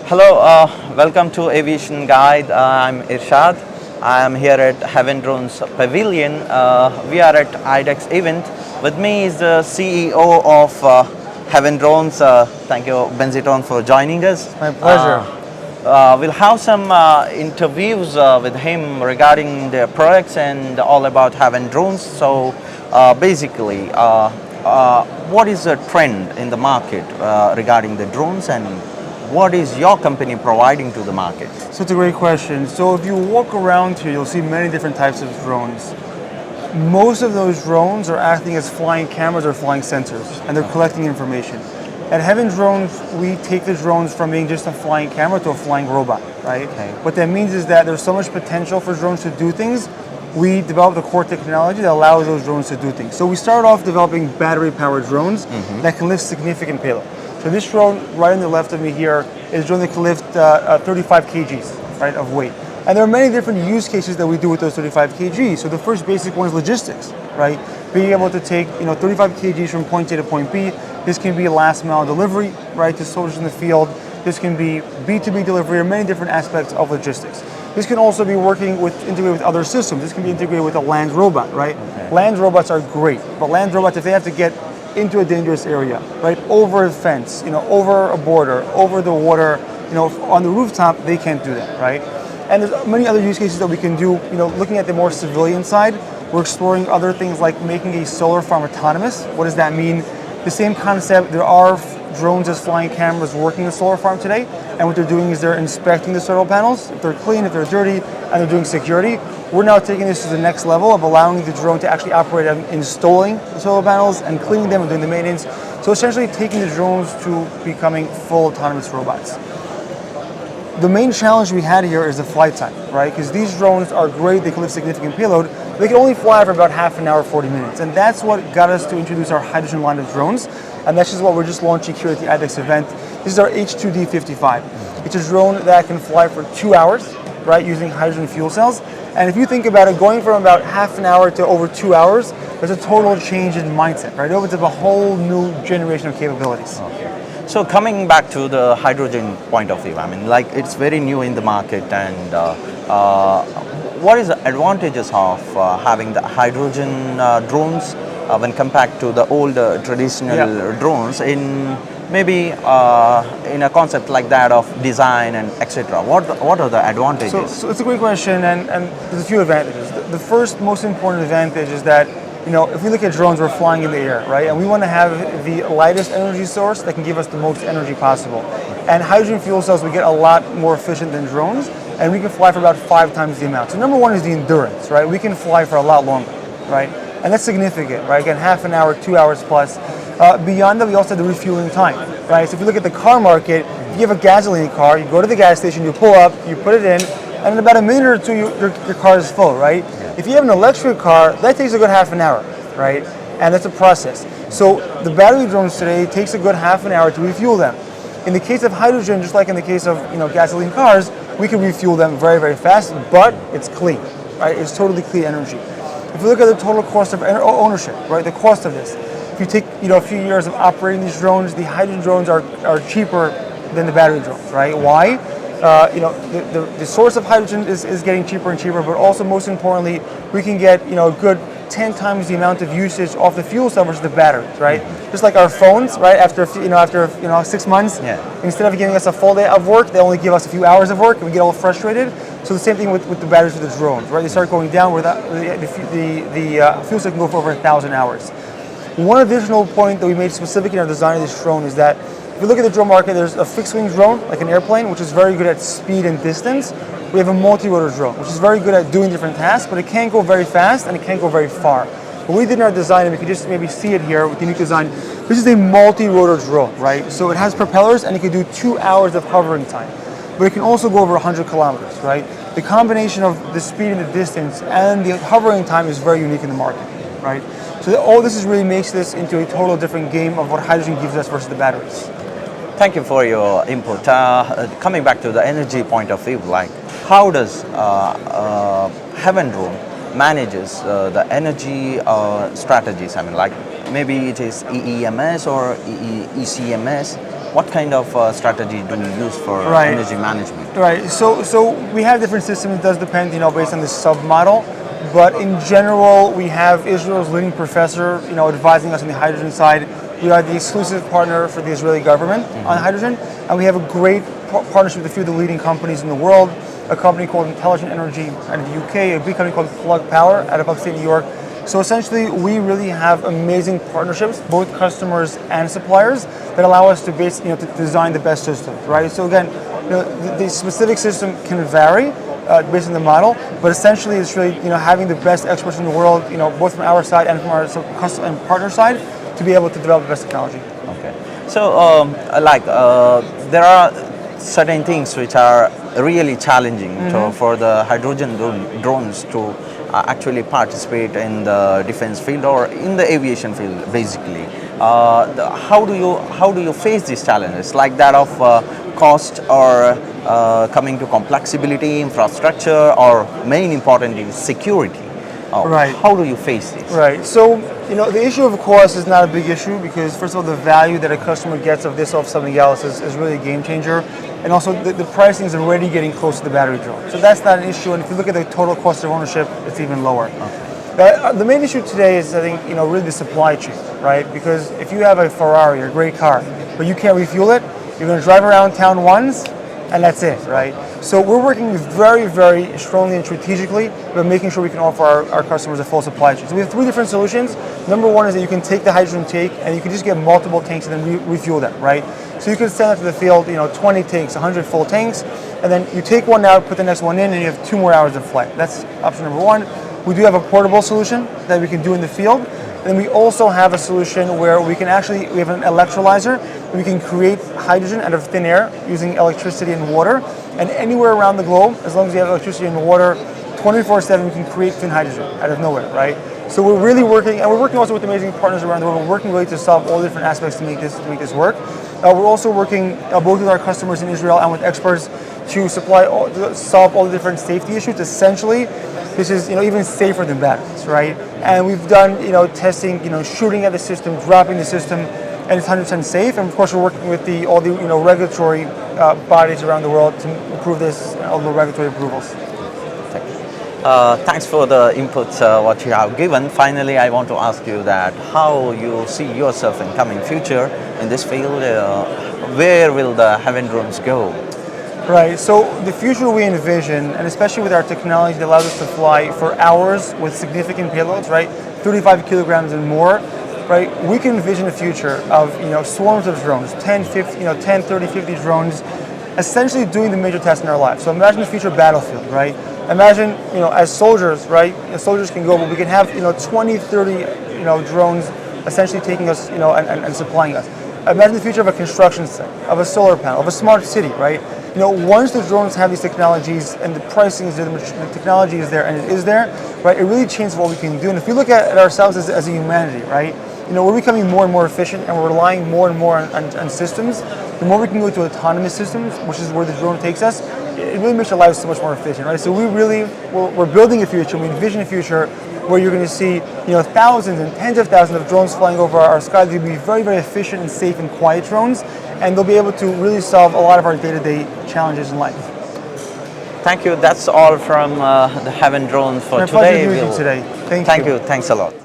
Hello, welcome to Aviation Guide. I'm Irshad. I am here at Heven Drones Pavilion. We are at IDEX event. With me is the CEO of Heven Drones. Thank you, Bentzion, for joining us. My pleasure. We'll have some interviews with him regarding the products and all about Heven Drones. So basically, what is the trend in the market regarding the drones, and what is your company providing to the market? So it's a great question. So if you walk around here, you'll see many different types of drones. Most of those drones are acting as flying cameras or flying sensors, and they're collecting information. At Heven Drones, we take the drones from being just a flying camera to a flying robot, right? Okay. What that means is that there's so much potential for drones to do things. We developed the core technology that allows those drones to do things. So we started off developing battery-powered drones that can lift significant payload. So this drone right on the left of me here is a drone that can lift 35 kgs, right, of weight. And there are many different use cases that we do with those 35 kgs. So the first basic one is logistics, right? Being able to take 35 kgs from point A to point B. This can be last mile delivery, right, to soldiers in the field. This can be B2B delivery, or many different aspects of logistics. This can also be integrated with other systems. This can be integrated with a land robot, right? Okay. Land robots are great, but land robots, if they have to get into a dangerous area, right, over a fence, over a border, over the water, on the rooftop, they can't do that, right? And there's many other use cases that we can do. Looking at the more civilian side, we're exploring other things like making a solar farm autonomous. What does that mean? The same concept. There are drones as flying cameras working the solar farm today, and what they're doing is they're inspecting the solar panels, if they're clean, if they're dirty, and they're doing security. We're now taking this to the next level of allowing the drone to actually operate on installing the solar panels and cleaning them and doing the maintenance. So essentially taking the drones to becoming full autonomous robots. The main challenge we had here is the flight time, right? Because these drones are great, they can lift significant payload, but they can only fly for about half an hour, 40 minutes. And that's what got us to introduce our hydrogen line of drones. And that's just what we're just launching here at the IDEX event. This is our H2D55. It's a drone that can fly for 2 hours, right, using hydrogen fuel cells. And if you think about it, going from about half an hour to over 2 hours, there's a total change in mindset, right? It opens up a whole new generation of capabilities. Okay. So coming back to the hydrogen point of view, I mean, like, it's very new in the market, and what is the advantages of having the hydrogen drones when compared to the old traditional drones in maybe in a concept like that of design and etc. What are the advantages? So it's a great question, and there's a few advantages. The first most important advantage is that if we look at drones, we're flying in the air, right? And we want to have the lightest energy source that can give us the most energy possible. And hydrogen fuel cells, we get a lot more efficient than drones, and we can fly for about 5 times the amount. So number one is the endurance, right? We can fly for a lot longer, right? And that's significant, right? Again, half an hour, 2 hours plus. Beyond that, we also have the refueling time, right? So if you look at the car market, if you have a gasoline car, you go to the gas station, you pull up, you put it in, and in about a minute or two, your car is full, right? If you have an electric car, that takes a good half an hour, right? And that's a process. So the battery drones today takes a good half an hour to refuel them. In the case of hydrogen, just like in the case of gasoline cars, we can refuel them very, very fast, but it's clean, right? It's totally clean energy. If you look at the total cost of ownership, right, the cost of this, if you take a few years of operating these drones, the hydrogen drones are cheaper than the battery drones, right? Why? The source of hydrogen is getting cheaper and cheaper, but also most importantly, we can get a good 10 times the amount of usage off the fuel cell versus the batteries, right? Just like our phones, right? After 6 months, instead of giving us a full day of work, they only give us a few hours of work, and we get all frustrated. So the same thing with the batteries for the drones, right? They start going down where the fuel cell can go for over 1,000 hours. One additional point that we made specific in our design of this drone is that if you look at the drone market, there's a fixed-wing drone, like an airplane, which is very good at speed and distance. We have a multi-rotor drone, which is very good at doing different tasks, but it can't go very fast and it can't go very far. What we did in our design, and we can just maybe see it here with the unique design, this is a multi-rotor drone, right? So it has propellers and it can do 2 hours of hovering time, but it can also go over 100 kilometers, right? The combination of the speed and the distance and the hovering time is very unique in the market, right? So all this is really makes this into a total different game of what hydrogen gives us versus the batteries. Thank you for your input. Coming back to the energy point of view, like, how does Heven Drone manages the energy strategies? I mean, like, maybe it is EEMS or ECMS. what kind of strategy do you use for Right. energy management? Right. So we have different systems. It does depend, based on the sub model. But in general, we have Israel's leading professor, advising us on the hydrogen side. We are the exclusive partner for the Israeli government on hydrogen, and we have a great partnership with a few of the leading companies in the world. A company called Intelligent Energy out of the UK, a big company called Plug Power out of upstate New York. So essentially, we really have amazing partnerships, both customers and suppliers, that allow us to to design the best system, right? So again, the specific system can vary based on the model, but essentially, it's really having the best experts in the world, both from our side and from our customer and partner side, to be able to develop the best technology. Okay. So, there are certain things which are really challenging for the hydrogen drones to actually participate in the defense field or in the aviation field, basically. How do you face these challenges, like that of cost or coming to complexity, infrastructure, or main importantly, security? Right. How do you face this? Right. So, the issue of cost is not a big issue because, first of all, the value that a customer gets of this or something else is really a game changer. And also, the pricing is already getting close to the battery drone. So that's not an issue. And if you look at the total cost of ownership, it's even lower. Okay. The main issue today is, I think, really the supply chain, right? Because if you have a Ferrari, a great car, but you can't refuel it, you're going to drive around town once, and that's it, right? So we're working very, very strongly and strategically about making sure we can offer our customers a full supply chain. So we have three different solutions. Number one is that you can take the hydrogen tank and you can just get multiple tanks and then refuel them, right? So you can send it to the field, 20 tanks, 100 full tanks, and then you take one out, put the next one in, and you have 2 more hours of flight. That's option number one. We do have a portable solution that we can do in the field. And then we also have a solution where we have an electrolyzer. We can create hydrogen out of thin air using electricity and water. And anywhere around the globe, as long as you have electricity and water, 24/7, we can create thin hydrogen out of nowhere, right? So we're really working, and we're working also with amazing partners around the world. We're working really to solve all the different aspects to make this work. We're also working both with our customers in Israel and with experts to solve all the different safety issues. Essentially, this is even safer than batteries, right? And we've done testing, shooting at the system, dropping the system, and it's 100% safe. And of course, we're working with all the regulatory bodies around the world to improve this, all the regulatory approvals. Thanks for the input what you have given. Finally, I want to ask you that how you see yourself in coming future in this field. Where will the Heven drones go? Right, so the future we envision, and especially with our technology that allows us to fly for hours with significant payloads, right, 35 kilograms and more, right, we can envision a future of swarms of drones, 10, 30, 50 drones, essentially doing the major tasks in our lives. So imagine the future battlefield, right? Imagine, as soldiers, right, soldiers can go, but we can have 20, 30 drones essentially taking us and supplying us. Imagine the future of a construction site, of a solar panel, of a smart city, right? Once the drones have these technologies and the pricing is there, the technology is there, and it is there, right, it really changes what we can do. And if we look at ourselves as a humanity, right, we're becoming more and more efficient and we're relying more and more on systems. The more we can go to autonomous systems, which is where the drone takes us, it really makes our lives so much more efficient, right? So we're building a future, we envision a future where you're going to see thousands and tens of thousands of drones flying over our skies. They'll be very, very efficient and safe and quiet drones, and they'll be able to really solve a lot of our day-to-day challenges in life. Thank you. That's all from the Heven drone for My today. pleasure to meet you today. Thank you. Thanks a lot.